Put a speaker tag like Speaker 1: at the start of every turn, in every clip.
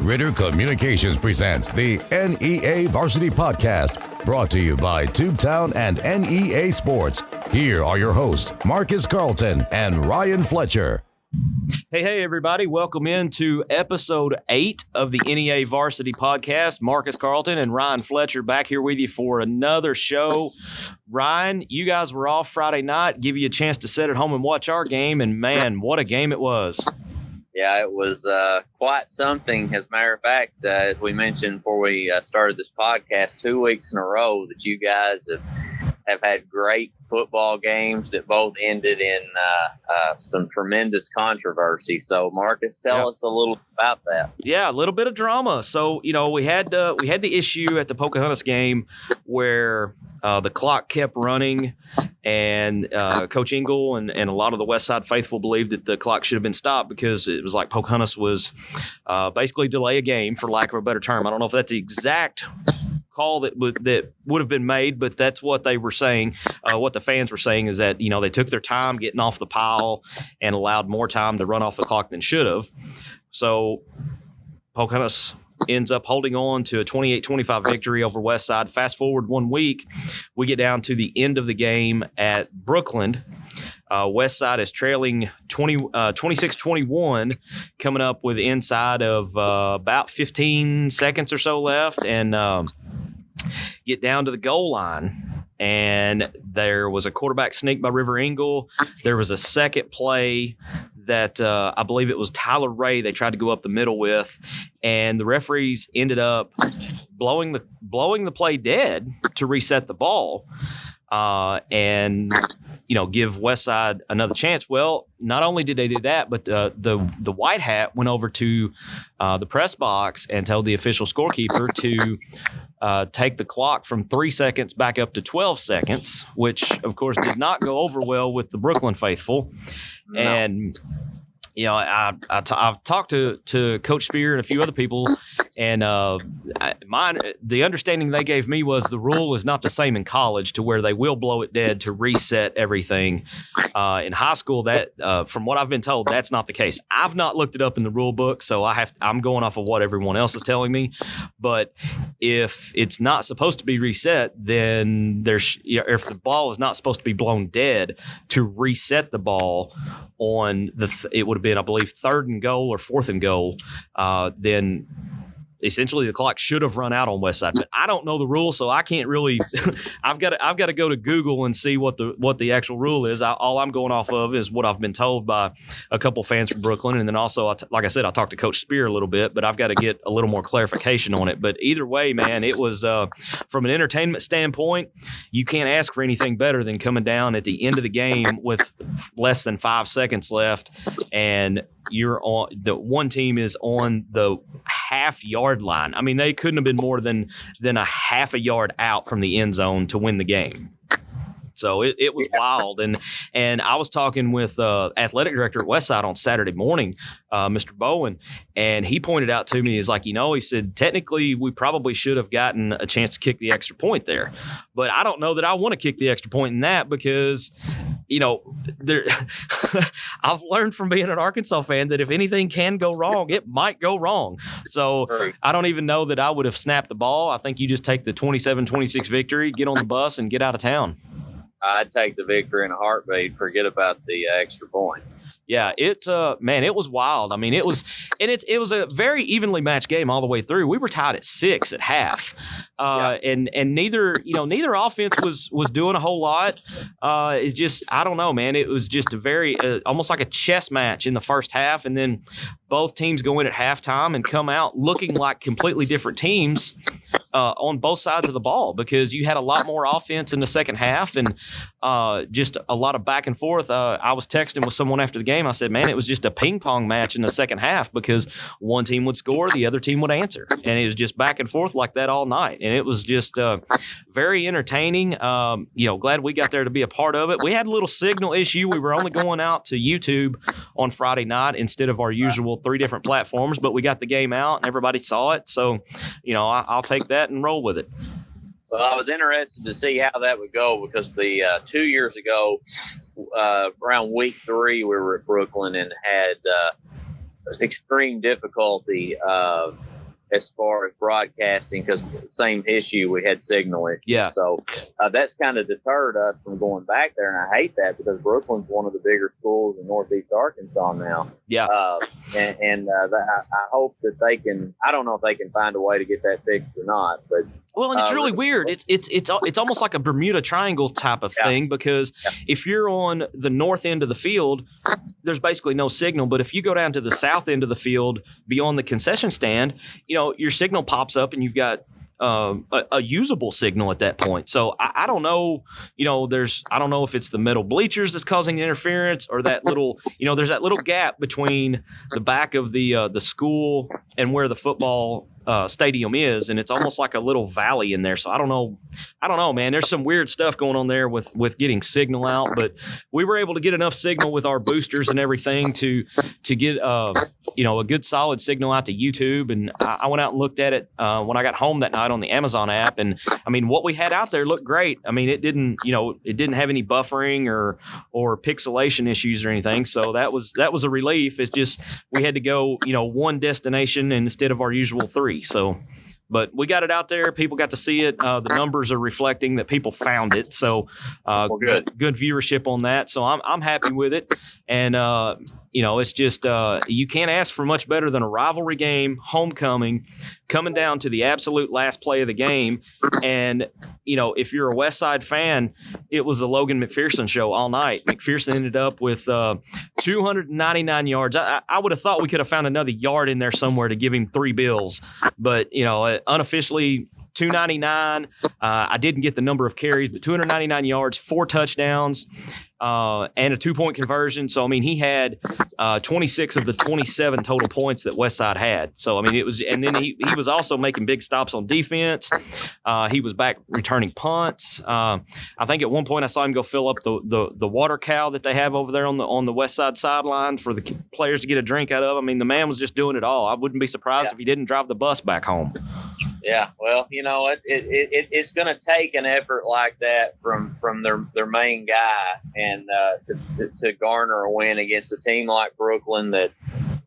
Speaker 1: Ritter Communications presents the NEA Varsity Podcast, brought to you by Tubetown and NEA Sports. Here are your hosts, Marcus Carlton and Ryan Fletcher.
Speaker 2: Hey, everybody. Welcome into episode 8 of the NEA Varsity Podcast. Marcus Carlton and Ryan Fletcher back here with you for another show. Ryan, you guys were off Friday night, give you a chance to sit at home and watch our game, and man, what a game it was.
Speaker 3: Yeah, it was quite something. As a matter of fact, as we mentioned before we started this podcast, 2 weeks in a row that you guys have had great football games that both ended in some tremendous controversy. So, Marcus, tell us a little about that.
Speaker 2: Yeah, a little bit of drama. So, we had the issue at the Pocahontas game where the clock kept running, and Coach Engel and a lot of the Westside faithful believed that the clock should have been stopped because it was like Pocahontas was basically delay a game, for lack of a better term. I don't know if that's the exact call that would have been made, but that's what they were saying. What the fans were saying is that, they took their time getting off the pile and allowed more time to run off the clock than should have. So Pocahontas ends up holding on to a 28-25 victory over Westside. Fast forward 1 week, we get down to the end of the game at Brookland. Westside is trailing 26-21, coming up with inside of about 15 seconds or so left, and get down to the goal line. And there was a quarterback sneak by River Engel. There was a second play that I believe it was Tyler Ray they tried to go up the middle with, and the referees ended up blowing the play dead to reset the ball and give Westside another chance. Well, not only did they do that, but the white hat went over to the press box and told the official scorekeeper to take the clock from 3 seconds back up to 12 seconds, which, of course, did not go over well with the Brookland faithful. No. And, I've talked to Coach Spear and a few other people, and the understanding they gave me was the rule is not the same in college, to where they will blow it dead to reset everything. In high school, that from what I've been told, that's not the case. I've not looked it up in the rule book, so I'm going off of what everyone else is telling me. But if it's not supposed to be reset, then if the ball is not supposed to be blown dead, to reset the ball on it would have been, I believe, 3rd and goal or 4th and goal, then essentially the clock should have run out on Westside. But I don't know the rule, so I can't really I've got to go to Google and see what the actual rule is. All I'm going off of is what I've been told by a couple fans from Brookland, and then also, like I said, I talked to Coach Spear a little bit, but I've got to get a little more clarification on it. But either way, man, it was from an entertainment standpoint, you can't ask for anything better than coming down at the end of the game with less than 5 seconds left, and you're on the one team is on the half-yard line. I mean, they couldn't have been more than a half a yard out from the end zone to win the game. So it was wild. And I was talking with athletic director at Westside on Saturday morning, Mr. Bowen, and he pointed out to me, he's like, he said, technically we probably should have gotten a chance to kick the extra point there. But I don't know that I want to kick the extra point in that, because I've learned from being an Arkansas fan that if anything can go wrong, it might go wrong. So I don't even know that I would have snapped the ball. I think you just take the 27-26 victory, get on the bus, and get out of town.
Speaker 3: I'd take the victory in a heartbeat. Forget about the extra point.
Speaker 2: Yeah, it was wild. I mean, it was a very evenly matched game all the way through. We were tied at 6 at half, and neither offense was doing a whole lot. It's just, I don't know, man. It was just a very almost like a chess match in the first half, and then both teams go in at halftime and come out looking like completely different teams on both sides of the ball, because you had a lot more offense in the second half and just a lot of back and forth. I was texting with someone after the game. I said, man, it was just a ping pong match in the second half, because one team would score, the other team would answer. And it was just back and forth like that all night. And it was just very entertaining. Glad we got there to be a part of it. We had a little signal issue. We were only going out to YouTube on Friday night instead of our usual 3 different platforms, but we got the game out and everybody saw it. So, I'll take that and roll with it.
Speaker 3: Well, I was interested to see how that would go, because the 2 years ago, around week 3, we were at Brookland and had extreme difficulty as far as broadcasting, because same issue, we had signal issues.
Speaker 2: Yeah.
Speaker 3: So that's kind of deterred us from going back there, and I hate that because Brookland's one of the bigger schools in Northeast Arkansas now.
Speaker 2: Yeah.
Speaker 3: I hope that they can. I don't know if they can find a way to get that fixed or not, but.
Speaker 2: Well, and it's really weird. It's almost like a Bermuda Triangle type of thing, because if you're on the north end of the field, there's basically no signal. But if you go down to the south end of the field beyond the concession stand, your signal pops up and you've got a usable signal at that point. So I don't know, I don't know if it's the metal bleachers that's causing interference, or that little, there's that little gap between the back of the school and where the football stadium is, and it's almost like a little valley in there. So I don't know, man. There's some weird stuff going on there with getting signal out, but we were able to get enough signal with our boosters and everything to get a good solid signal out to YouTube. And I went out and looked at it when I got home that night on the Amazon app, and I mean, what we had out there looked great. I mean, it didn't have any buffering or pixelation issues or anything. So that was a relief. It's just we had to go one destination instead of our usual three. So, but we got it out there. People got to see it. The numbers are reflecting that people found it. So, good viewership on that. So I'm happy with it. And it's just you can't ask for much better than a rivalry game, homecoming, coming down to the absolute last play of the game. And if you're a Westside fan, it was the Logan McPherson show all night. McPherson ended up with 299 yards. I would have thought we could have found another yard in there somewhere to give him 3 bills, but unofficially 299. I didn't get the number of carries, but 299 yards, 4 touchdowns, and a 2-point conversion. So, I mean, he had 26 of the 27 total points that Westside had. So, I mean, it was, and then he was also making big stops on defense. He was back returning punts. I think at one point I saw him go fill up the water cow that they have over there on the Westside sideline for the players to get a drink out of. I mean, the man was just doing it all. I wouldn't be surprised if he didn't drive the bus back home.
Speaker 3: Yeah, well, it's going to take an effort like that from their main guy, and to garner a win against a team like Brookland that,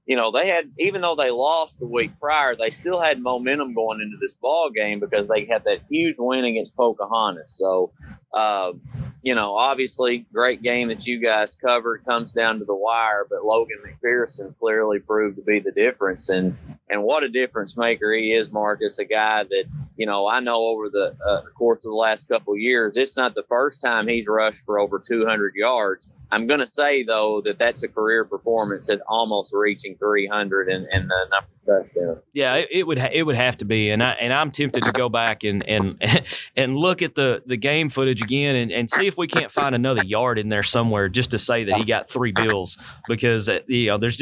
Speaker 3: they had, even though they lost the week prior, they still had momentum going into this ball game because they had that huge win against Pocahontas. So, obviously, great game that you guys covered, comes down to the wire, but Logan McPherson clearly proved to be the difference. And what a difference maker he is, Marcus, a guy that, I know over the course of the last couple of years, it's not the first time he's rushed for over 200 yards. I'm going to say, though, that's a career performance at almost reaching 300 and the number of touchdowns.
Speaker 2: Yeah, it would have to be, and I'm tempted to go back and look at the game footage again and see if we can't find another yard in there somewhere just to say that he got 3 bills, because there's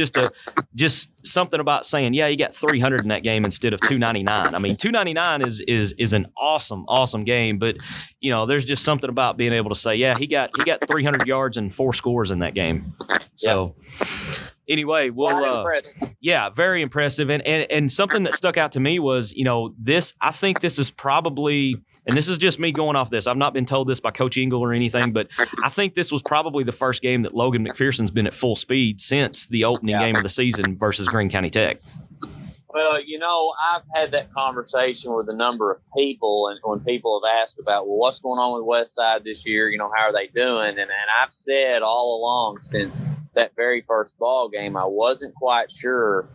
Speaker 2: just something about saying he got 300 in that game instead of 299. I mean, 299 is an awesome game, but there's just something about being able to say he got 300 yards and 4 scores in that game. So. Anyway, very impressive. And something that stuck out to me was, I think this is probably, and this is just me going off this, I've not been told this by Coach Engel or anything, but I think this was probably the first game that Logan McPherson's been at full speed since the opening game of the season versus Greene County Tech.
Speaker 3: Well, I've had that conversation with a number of people, and when people have asked about, what's going on with Westside this year, how are they doing? And I've said all along since that very first ball game, I wasn't quite sure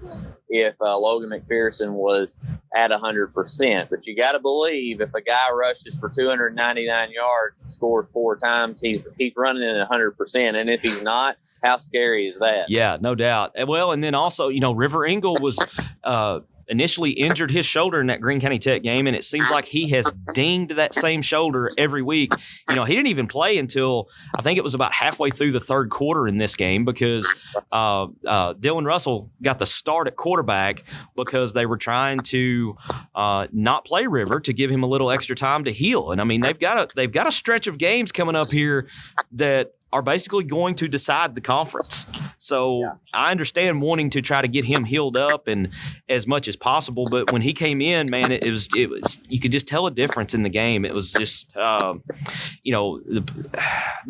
Speaker 3: if Logan McPherson was at 100%. But you got to believe if a guy rushes for 299 yards and scores 4 times, he's running at 100%. And if he's not, how scary is that? Yeah,
Speaker 2: no doubt. Well, and then also, River Engel was initially injured his shoulder in that Greene County Tech game, and it seems like he has dinged that same shoulder every week. He didn't even play until I think it was about halfway through the third quarter in this game, because Dylan Russell got the start at quarterback because they were trying to not play River to give him a little extra time to heal. And I mean, they've got a stretch of games coming up here that are basically going to decide the conference. So I understand wanting to try to get him healed up and as much as possible. But when he came in, man, it was you could just tell a difference in the game. It was just, the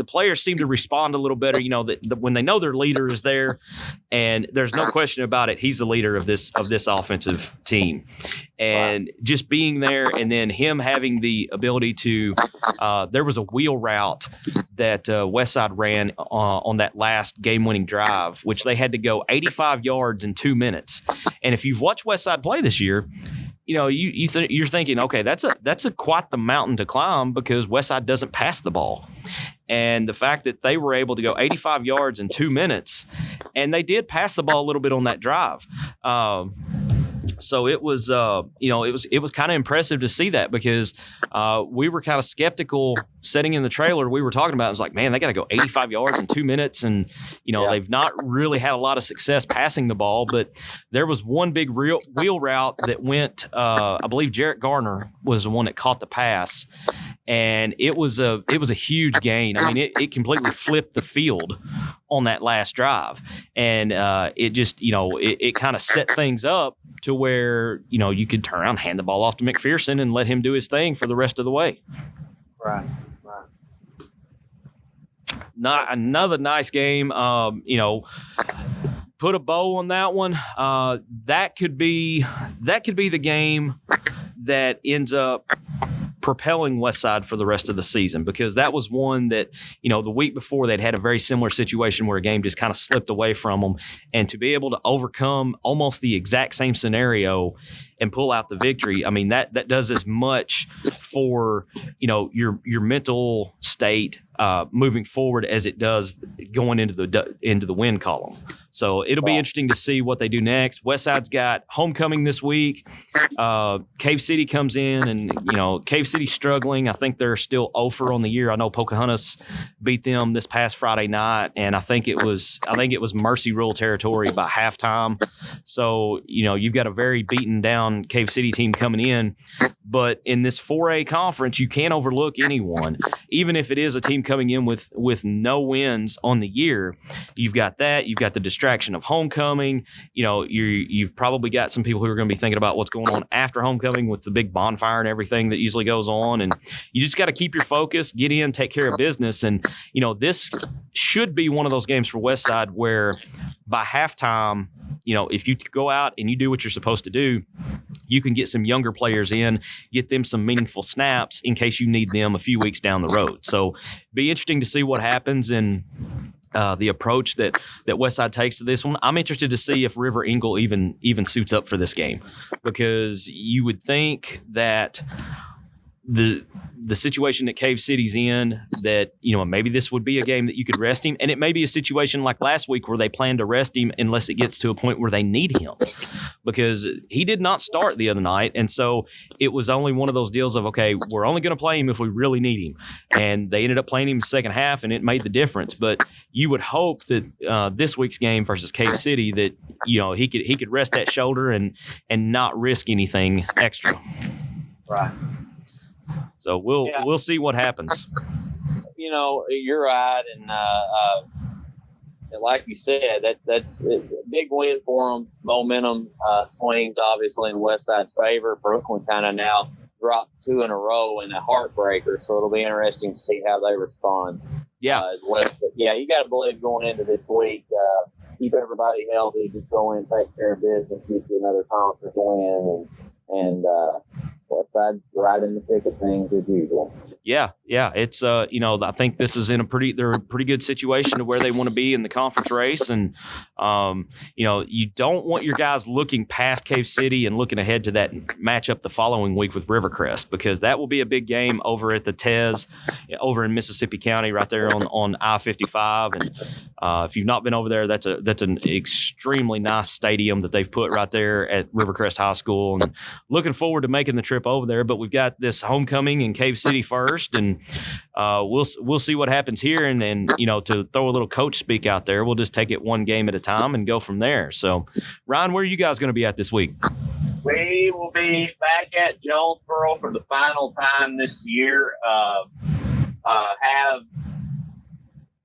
Speaker 2: players seem to respond a little better, when they know their leader is there, and there's no question about it. He's the leader of this offensive team, and just being there, and then him having the ability to, there was a wheel route that Westside ran on that last game-winning drive, which they had to go 85 yards in 2 minutes. And if you've watched Westside play this year, you're thinking, okay, that's a quite the mountain to climb, because Westside doesn't pass the ball. And the fact that they were able to go 85 yards in 2 minutes, and they did pass the ball a little bit on that drive. So it was, it was kind of impressive to see that, because we were kind of skeptical sitting in the trailer. We were talking about, it was like, man, they got to go 85 yards in 2 minutes. And, they've not really had a lot of success passing the ball. But there was one big wheel route that went, I believe Jarrett Garner was the one that caught the pass. And it was a huge gain. I mean, it completely flipped the field on that last drive. And it just, it kind of set things up to where, you could turn around, hand the ball off to McPherson and let him do his thing for the rest of the way.
Speaker 3: Right.
Speaker 2: Not another nice game. Put a bow on that one. That could be the game that ends up propelling Westside for the rest of the season, because that was one that, the week before they'd had a very similar situation where a game just kind of slipped away from them, and to be able to overcome almost the exact same scenario and pull out the victory. I mean, that does as much for, your mental state moving forward as it does going into the win column. So it'll be interesting to see what they do next. Westside's got homecoming this week. Cave City comes in, and Cave City's struggling. I think they're still 0-for on the year. I know Pocahontas beat them this past Friday night, and I think it was mercy rule territory by halftime. So you've got a very beaten down Cave City team coming in. But in this 4A conference, you can't overlook anyone, even if it is a team coming in with no wins on the year. You've got that. You've got the distraction of homecoming. You've probably got some people who are going to be thinking about what's going on after homecoming with the big bonfire and everything that usually goes on. And you just got to keep your focus, get in, take care of business. And, this should be one of those games for Westside where by halftime, if you go out and you do what you're supposed to do, you can get some younger players in, get them some meaningful snaps in case you need them a few weeks down the road. So be interesting to see what happens and the approach that Westside takes to this one. I'm interested to see if River Engle even suits up for this game, because you would think that the situation that Cave City's in, that, maybe this would be a game that you could rest him. And it may be a situation like last week where they plan to rest him unless it gets to a point where they need him, because he did not start the other night. And so it was only one of those deals of, okay, we're only going to play him if we really need him. And they ended up playing him the second half, and it made the difference. But you would hope that this week's game versus Cave City, that, he could rest that shoulder and not risk anything extra.
Speaker 3: Right.
Speaker 2: So we'll see what happens.
Speaker 3: You're right, and like you said, that's a big win for them. Momentum swings obviously in Westside's favor. Brookland kind of now dropped 2 in a row in a heartbreaker, so it'll be interesting to see how they respond. As well. But you got to believe going into this week, keep everybody healthy, just go in, take care of business, get you another conference win, and Westside's right in the thick of things as usual.
Speaker 2: Yeah. It's I think this is they're a pretty good situation to where they want to be in the conference race, and you don't want your guys looking past Cave City and looking ahead to that matchup the following week with Rivercrest, because that will be a big game over at the Tez over in Mississippi County, right there on I-55. And if you've not been over there, that's an extremely nice stadium that they've put right there at Rivercrest High School, and looking forward to making the trip over there. But we've got this homecoming in Cave City first, and we'll see what happens here. And to throw a little coach speak out there, we'll just take it one game at a time and go from there. So, Ryan, where are you guys going to be at this week?
Speaker 4: We will be back at Jonesboro for the final time this year. Have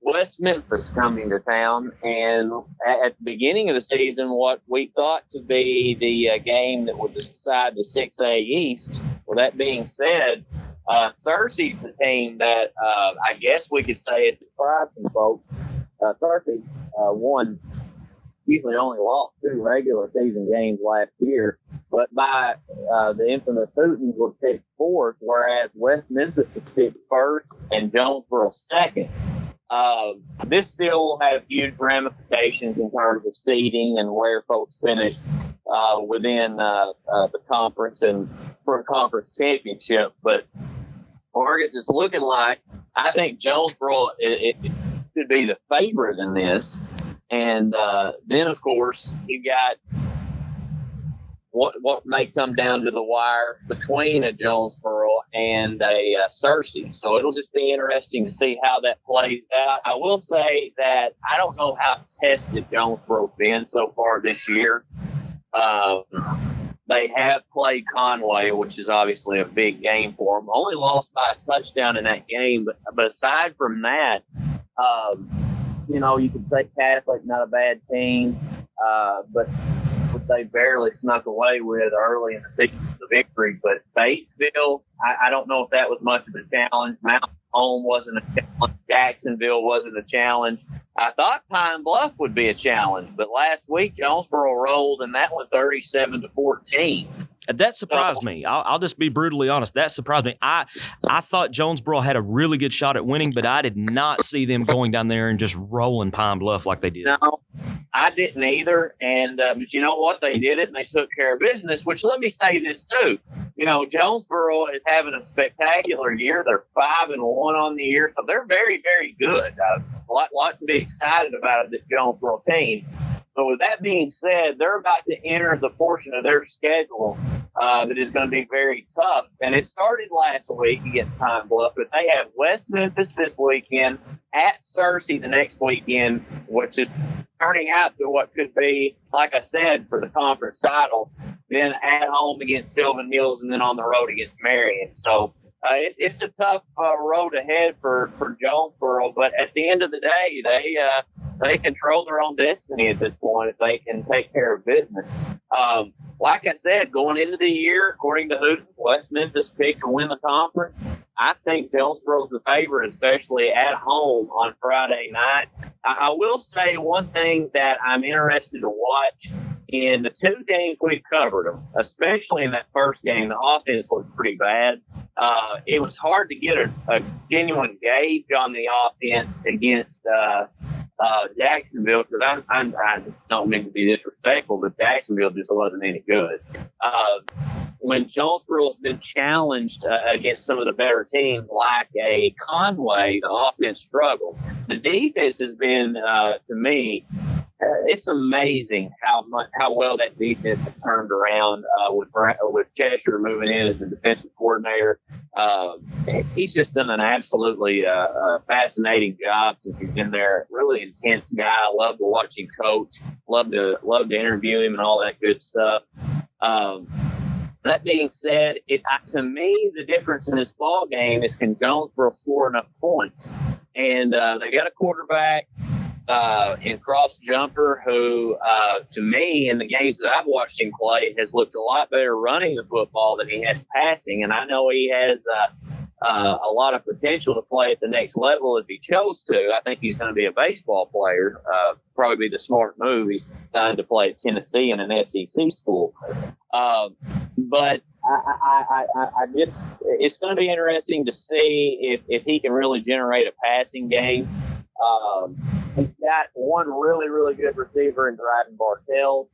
Speaker 3: West Memphis coming to town, and at the beginning of the season, what we thought to be the game that would decide the 6A East. Well, that being said, Searcy's the team that I guess we could say is surprising folks. Searcy won, usually only lost 2 regular season games last year, but by the infamous Hootens were picked 4th, whereas West Memphis was picked 1st and Jonesboro 2nd. This still will have huge ramifications in terms of seeding and where folks finish within the conference and for a conference championship. But Marcus, it's looking like I think Jonesboro it should be the favorite in this. And then, of course, you got what may come down to the wire between a Jonesboro and a Searcy. So it'll just be interesting to see how that plays out. I will say that I don't know how tested Jonesboro's been so far this year. They have played Conway, which is obviously a big game for them. Only lost by a touchdown in that game. But aside from that, you could say Catholic, not a bad team, but they barely snuck away with early in the season, the victory. But Batesville, I don't know if that was much of a challenge. Mount Home wasn't a challenge. Jacksonville wasn't a challenge. I thought Pine Bluff would be a challenge, but last week Jonesboro rolled, and that went 37-14.
Speaker 2: That surprised me. I'll just be brutally honest. That surprised me. I thought Jonesboro had a really good shot at winning, but I did not see them going down there and just rolling Pine Bluff like they did.
Speaker 3: No, I didn't either. And but you know what? They did it, and they took care of business, which let me say this too. Jonesboro is having a spectacular year. They're 5-1 on the year, so they're very, very good. A lot to be excited about this Jonesboro team. So with that being said, they're about to enter the portion of their schedule that is going to be very tough. And it started last week against Pine Bluff, but they have West Memphis this weekend, at Searcy the next weekend, which is turning out to what could be, like I said, for the conference title, then at home against Sylvan Mills, and then on the road against Marion. So it's a tough road ahead for Jonesboro, but at the end of the day, they control their own destiny at this point if they can take care of business. Like I said, going into the year, according to Hootens, West Memphis picked to win the conference. I think Jonesboro's the favorite, especially at home on Friday night. I will say one thing that I'm interested to watch in the 2 games we've covered them, especially in that first game, the offense was pretty bad. It was hard to get a genuine gauge on the offense against Jacksonville, because I don't mean to be disrespectful, but Jacksonville just wasn't any good. When Jonesboro's been challenged against some of the better teams like a Conway, the offense struggled. The defense has been, to me, it's amazing how well that defense has turned around with Cheshire moving in as the defensive coordinator. He's just done an absolutely fascinating job since he's been there. Really intense guy. I love to watch him coach. Love to interview him and all that good stuff. That being said, to me, the difference in this ball game is, can Jonesboro score enough points? And they got a quarterback in Cross Jumper who, to me, in the games that I've watched him play, has looked a lot better running the football than he has passing. And I know he has a lot of potential to play at the next level if he chose to. I think he's going to be a baseball player. Probably be the smart move. He's signed to play at Tennessee in an SEC school. But I just, it's going to be interesting to see if he can really generate a passing game. He's got one really, really good receiver in Dryden Bartels.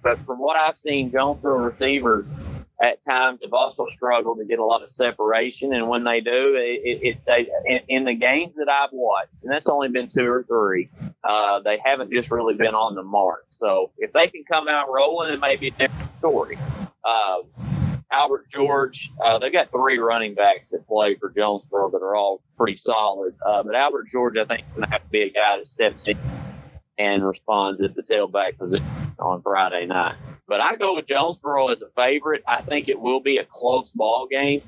Speaker 3: But from what I've seen, Jonesboro receivers at times have also struggled to get a lot of separation. And when they do, in the games that I've watched, and that's only been 2 or 3, they haven't just really been on the mark. So if they can come out rolling, it may be a different story. Albert George, they've got 3 running backs that play for Jonesboro that are all pretty solid. But Albert George, I think, is going to have to be a guy that steps in and responds at the tailback position on Friday night. But I go with Jonesboro as a favorite. I think it will be a close ball game.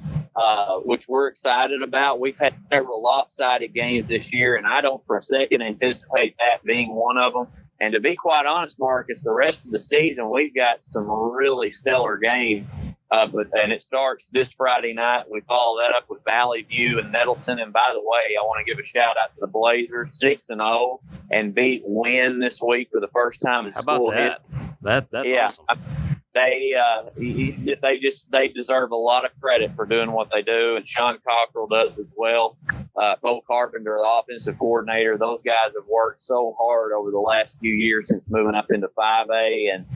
Speaker 3: which we're excited about. We've had several lopsided games this year, and I don't for a second anticipate that being one of them. And to be quite honest, Marcus, the rest of the season, we've got some really stellar games. And it starts this Friday night. We follow that up with Valley View and Nettleton. And by the way, I want to give a shout out to the Blazers, 6-0, and beat Wynn this week for the first time in school history.
Speaker 2: That's awesome.
Speaker 3: They deserve a lot of credit for doing what they do, and Sean Cockrell does as well. Cole Carpenter, the offensive coordinator, those guys have worked so hard over the last few years since moving up into 5A. And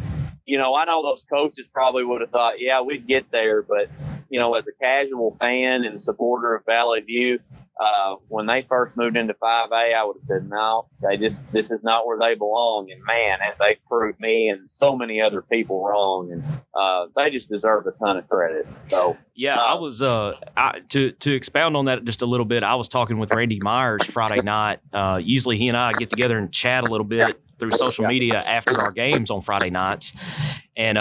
Speaker 3: I know those coaches probably would have thought, yeah, we'd get there, but as a casual fan and supporter of Valley View, when they first moved into 5A, I would have said, no, this is not where they belong. And man, have they proved me and so many other people wrong. And they just deserve a ton of credit. So
Speaker 2: yeah, I was to expound on that just a little bit. I was talking with Randy Myers Friday night. Usually he and I get together and chat a little bit through social media after our games on Friday nights. And,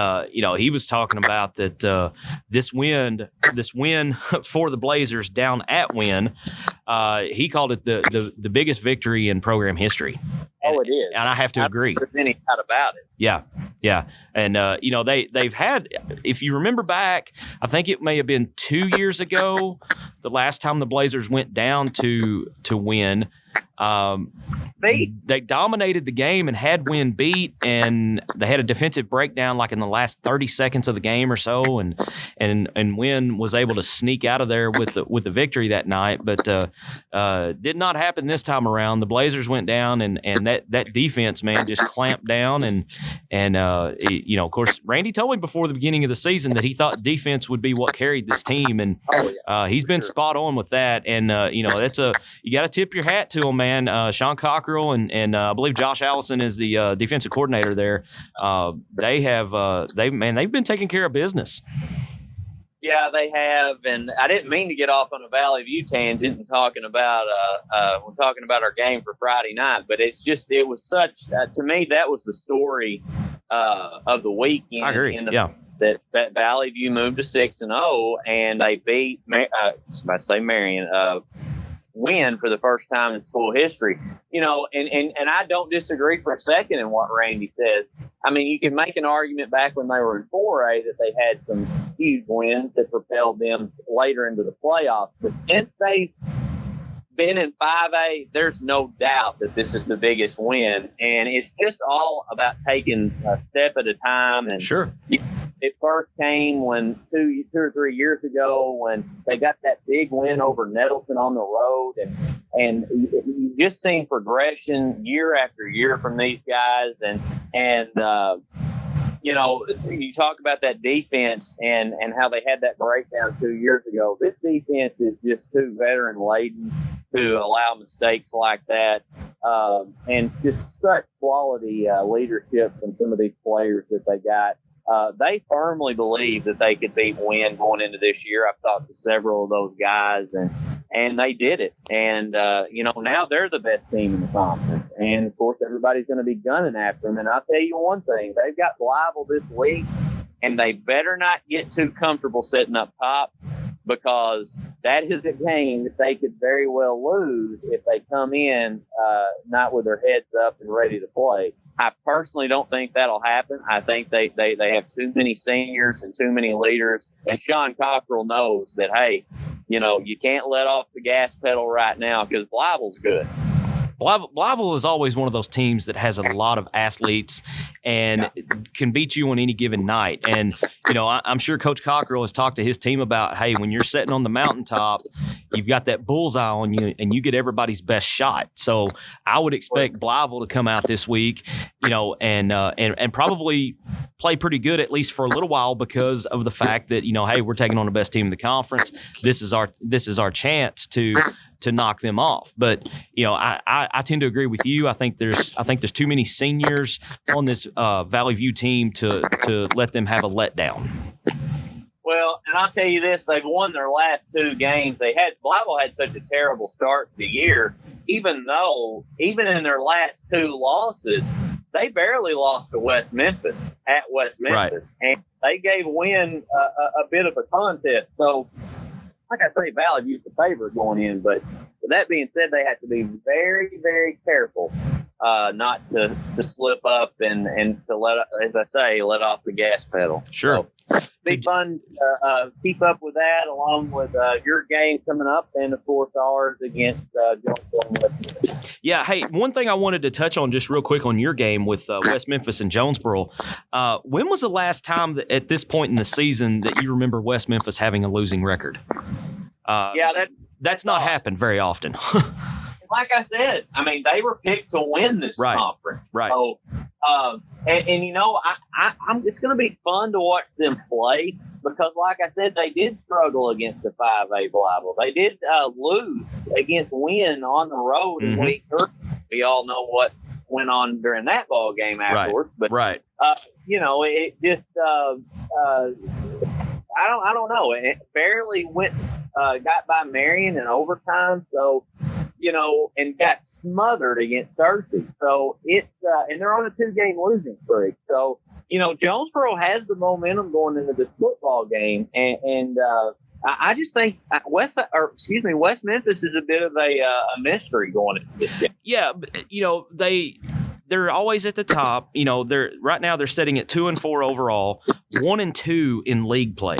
Speaker 2: he was talking about that this win for the Blazers down at Wynn, he called it the biggest victory in program history.
Speaker 3: And, it is.
Speaker 2: And I have to agree.
Speaker 3: There's any doubt about it.
Speaker 2: Yeah. And, they've had, if you remember back, I think it may have been 2 years ago, the last time the Blazers went down to Wynn. They dominated the game and had Wynn beat, and they had a defensive breakdown like in the last 30 seconds of the game or so, and Wynn was able to sneak out of there with the victory that night. But did not happen this time around. The Blazers went down, and that defense, man, just clamped down, and of course, Randy told me before the beginning of the season that he thought defense would be what carried this team, and he's been spot on with that. And you got to tip your hat to him, man. Sean Cockrell and I believe Josh Allison is the defensive coordinator there. They've been taking care of business.
Speaker 3: Yeah, they have, and I didn't mean to get off on a Valley View tangent and talking about our game for Friday night, but it was such to me that was the story of the weekend.
Speaker 2: I agree.
Speaker 3: That Valley View moved to 6-0, and they beat Win for the first time in school history. And I don't disagree for a second in what Randy says. I mean, you can make an argument back when they were in 4A that they had some huge wins that propelled them later into the playoffs. But since they've been in 5A, there's no doubt that this is the biggest win. And it's just all about taking a step at a time. And
Speaker 2: sure.
Speaker 3: It first came when two or 3 years ago when they got that big win over Nettleton on the road, and you just seen progression year after year from these guys, and you talk about that defense and how they had that breakdown 2 years ago. This defense is just too veteran laden to allow mistakes like that, and just such quality leadership from some of these players that they got. They firmly believe that they could beat Wynn going into this year. I've talked to several of those guys, and they did it. And, now they're the best team in the conference. And, of course, everybody's going to be gunning after them. And I'll tell you one thing. They've got Blyville this week, and they better not get too comfortable sitting up top, because that is a game that they could very well lose if they come in not with their heads up and ready to play. I personally don't think that'll happen. I think they have too many seniors and too many leaders. And Sean Cockrell knows that, hey, you can't let off the gas pedal right now because Blyville's good.
Speaker 2: Blyville is always one of those teams that has a lot of athletes and can beat you on any given night. And, I'm sure Coach Cockrell has talked to his team about, hey, when you're sitting on the mountaintop, you've got that bullseye on you and you get everybody's best shot. So I would expect Blyville to come out this week, and probably play pretty good, at least for a little while, because of the fact that, hey, we're taking on the best team in the conference. This is our chance to knock them off. But, I tend to agree with you. I think there's too many seniors on this Valley View team to let them have a letdown.
Speaker 3: Well, and I'll tell you this, they've won their last two games. Blyville had such a terrible start to the year, even in their last two losses, they barely lost to West Memphis at West Memphis. Right. And they gave Wynn a bit of a contest. So like I say, Valley View's the favorite going in. But with that being said, they have to be very, very careful not to slip up and to let off the gas pedal.
Speaker 2: Sure.
Speaker 3: So, be fun. Keep up with that, along with your game coming up, and of course ours against Jonesboro and West Memphis.
Speaker 2: Yeah. Hey, one thing I wanted to touch on just real quick on your game with West Memphis and Jonesboro. When was the last time that, at this point in the season, that you remember West Memphis having a losing record? That's not happened very often.
Speaker 3: Like I said, I mean, they were picked to win this conference.
Speaker 2: Right.
Speaker 3: So, and you know, it's going to be fun to watch them play because, like I said, they did struggle against the 5A rival. They did lose against Wynn on the road in week 3. We all know what went on during that ball game afterwards.
Speaker 2: Right.
Speaker 3: But you know, it just I don't know. It barely got by Marion in overtime. So, you know, and got smothered against Thursday. So it's and they're on a 2-game losing streak. So, you know, Jonesboro has the momentum going into this football game, and I just think West Memphis is a bit of a mystery going into this game.
Speaker 2: Yeah, you know, they're always at the top. You know, right now they're sitting at 2-4 overall, 1-2 in league play,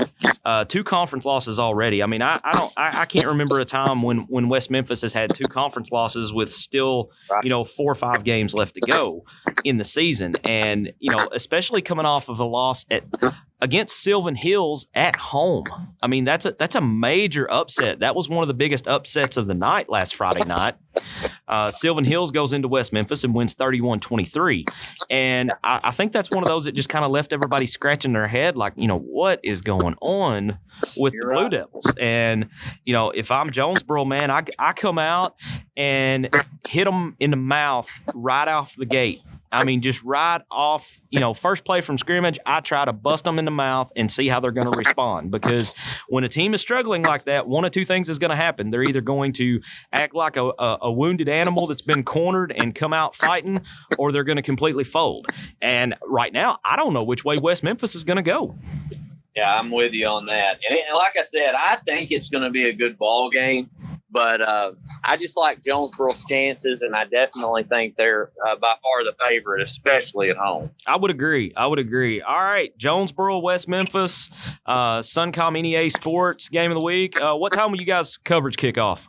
Speaker 2: 2 conference losses already. I mean, I can't remember a time when West Memphis has had 2 conference losses with still, you know, 4 or 5 games left to go in the season, and you know, especially coming off of a loss against Sylvan Hills at home. I mean, that's a major upset. That was one of the biggest upsets of the night last Friday night. Sylvan Hills goes into West Memphis and wins 31-23. And I think that's one of those that just kind of left everybody scratching their head like, you know, what is going on with the Blue Devils? And, you know, if I'm Jonesboro, man, I come out and hit them in the mouth right off the gate. I mean, just right off, you know, first play from scrimmage, I try to bust them in the mouth and see how they're going to respond. Because when a team is struggling like that, one of 2 things is going to happen. They're either going to act like a wounded animal that's been cornered and come out fighting, or they're going to completely fold. And right now, I don't know which way West Memphis is going to go.
Speaker 3: Yeah, I'm with you on that. And like I said, I think it's going to be a good ball game. But I just like Jonesboro's chances, and I definitely think they're by far the favorite, especially at home.
Speaker 2: I would agree. All right, Jonesboro, West Memphis, Suncom NEA Sports Game of the Week. What time will you guys' coverage kick off?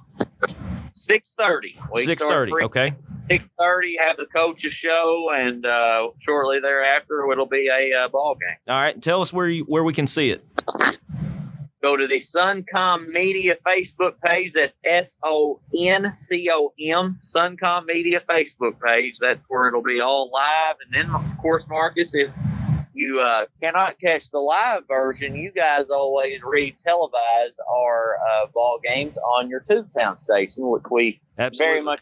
Speaker 3: 6:30.
Speaker 2: 6:30, okay.
Speaker 3: 6:30, have the coaches show, and shortly thereafter, it'll be a ball game.
Speaker 2: All right, tell us where we can see it.
Speaker 3: Go to the Suncom Media Facebook page. That's SONCOM, Suncom Media Facebook page. That's where it'll be all live. And then, of course, Marcus, if you cannot catch the live version, you guys always re-televise our ball games on your Tubetown station, which we very much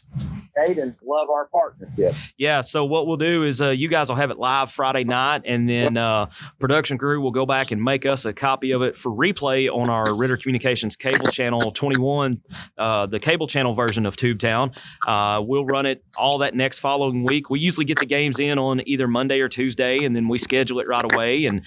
Speaker 3: and love our partnership.
Speaker 2: Yeah, so what we'll do is you guys will have it live Friday night, and then production crew will go back and make us a copy of it for replay on our Ritter Communications cable channel 21, the cable channel version of Tubetown. We'll run it all that next following week. We usually get the games in on either Monday or Tuesday, and then we schedule it right away. And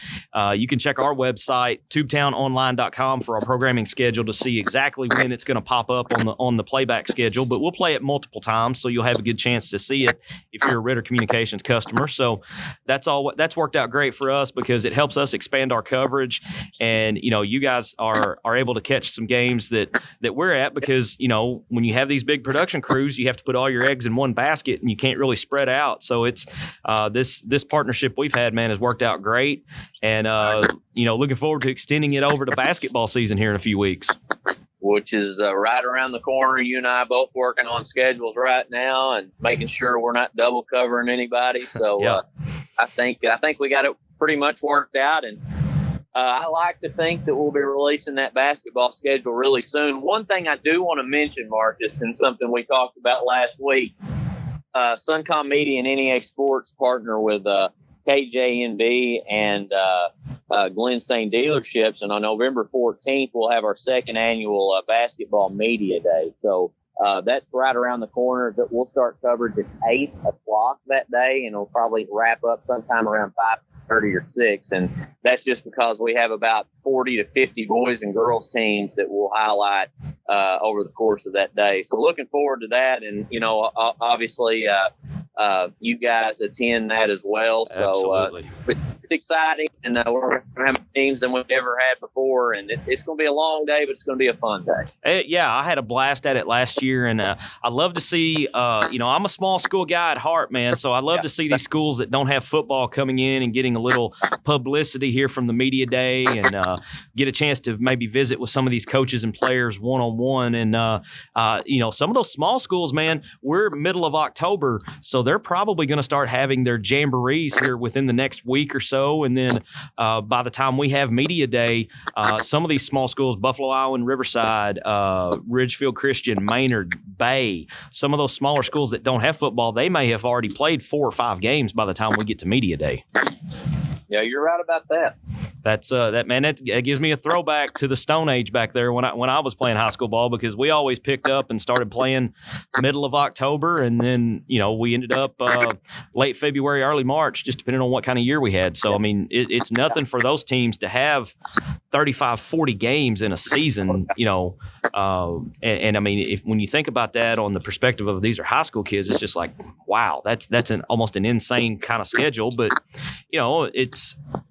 Speaker 2: you can check our website, tubetownonline.com, for our programming schedule to see exactly when it's going to pop up on the playback schedule. But we'll play it multiple times, so you'll have a good chance to see it if you're a Ritter Communications customer. So that's worked out great for us because it helps us expand our coverage, and you know, you guys are able to catch some games that we're at, because you know, when you have these big production crews, you have to put all your eggs in one basket and you can't really spread out. So it's this partnership we've had, man, has worked out great, and you know, looking forward to extending it over to basketball season here in a few weeks,
Speaker 3: which is right around the corner. You and I both working on schedules right now and making sure we're not double covering anybody. So
Speaker 2: yeah.
Speaker 3: I think we got it pretty much worked out. And I like to think that we'll be releasing that basketball schedule really soon. One thing I do want to mention, Marcus, and something we talked about last week, Suncom Media and NEA Sports partner with KJNB and Glen St. Dealerships, and on November 14th we'll have our second annual basketball media day. So that's right around the corner. That we'll start coverage at 8 o'clock that day, and it'll probably wrap up sometime around 30 or 6. And that's just because we have about 40 to 50 boys and girls teams that we'll highlight over the course of that day. So looking forward to that. And, obviously you guys attend that as well. So it's exciting, and we're going to have teams than we've ever had before. And it's going to be a long day, but it's going to be a fun day.
Speaker 2: Yeah, I had a blast at it last year, and I love to see, I'm a small school guy at heart, man. So I love to see these schools that don't have football coming in and getting a little publicity here from the media day, and get a chance to maybe visit with some of these coaches and players one-on-one. And, some of those small schools, man, we're middle of October, so they're probably going to start having their jamborees here within the next week or so. And then by the time we have media day, some of these small schools, Buffalo Island, Riverside, Ridgefield Christian, Maynard, Bay, some of those smaller schools that don't have football, they may have already played 4 or 5 games by the time we get to media day.
Speaker 3: Yeah, you're right about that.
Speaker 2: That's that gives me a throwback to the Stone Age back there when I was playing high school ball, because we always picked up and started playing middle of October, and then we ended up late February, early March, just depending on what kind of year we had. So I mean, it's nothing for those teams to have 35, 40 games in a season, and I mean, when you think about that on the perspective of these are high school kids, it's just like, wow, that's almost an insane kind of schedule. But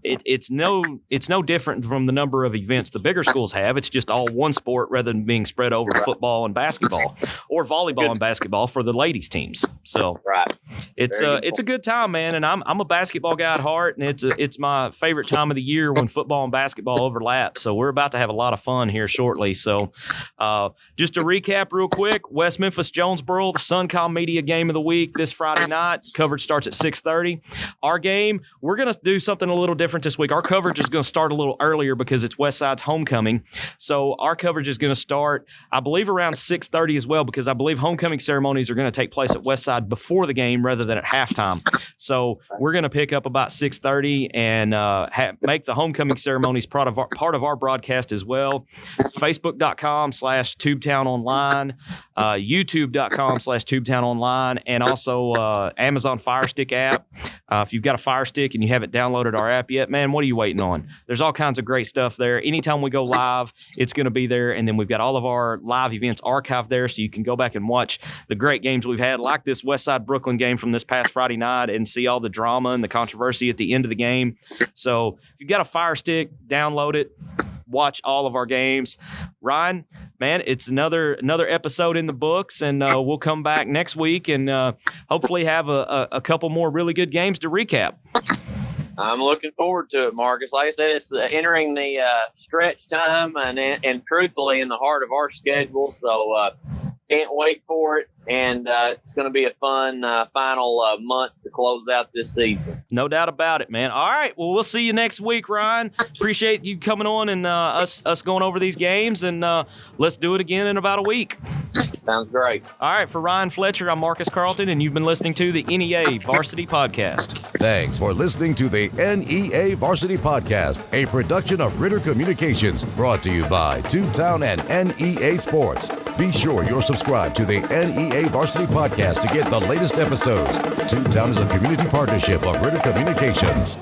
Speaker 2: it's no different from the number of events the bigger schools have. It's just all one sport rather than being spread over football and basketball, or volleyball and basketball for the ladies teams. So it's a good time, man. And I'm a basketball guy at heart, and it's my favorite time of the year when football and basketball overlap. So we're about to have a lot of fun here shortly. So just to recap real quick, West Memphis, Jonesboro, the Suncom Media Game of the Week this Friday night. Coverage starts at 6:30. Our game, we're going to do something a little different this week. Our coverage is going to start a little earlier because it's Westside's homecoming. So our coverage is going to start, I believe, around 6:30 as well, because I believe homecoming ceremonies are going to take place at Westside before the game rather than at halftime. So we're going to pick up about 6:30 and make the homecoming ceremonies part of our broadcast as well. Facebook.com/Tubetown Online, YouTube.com/Tubetown Online, and also Amazon Fire Stick app. If you've got a Fire Stick and you haven't downloaded our app yet, man, what are you waiting on? There's all kinds of great stuff there. Anytime we go live, it's going to be there. And then we've got all of our live events archived there, so you can go back and watch the great games we've had, like this Westside Brookland game from this past Friday night, and see all the drama and the controversy at the end of the game. So if you've got a Fire Stick, download it. Watch all of our games. Ryan, man, it's another episode in the books, and we'll come back next week and hopefully have a couple more really good games to recap.
Speaker 3: I'm looking forward to it, Marcus. Like I said, it's entering the stretch time, and truthfully in the heart of our schedule. So can't wait for it, and it's going to be a fun final month to close out this season.
Speaker 2: No doubt about it, man. All right, well, we'll see you next week, Ryan. Appreciate you coming on and us going over these games, and let's do it again in about a week.
Speaker 3: Sounds great.
Speaker 2: All right, for Ryan Fletcher, I'm Marcus Carlton, and you've been listening to the NEA Varsity Podcast.
Speaker 1: Thanks for listening to the NEA Varsity Podcast, a production of Ritter Communications, brought to you by Tubetown and NEA Sports. Be sure you're subscribed to the NEA Varsity Podcast to get the latest episodes. Tubetown is a community partnership of Ritter Communications.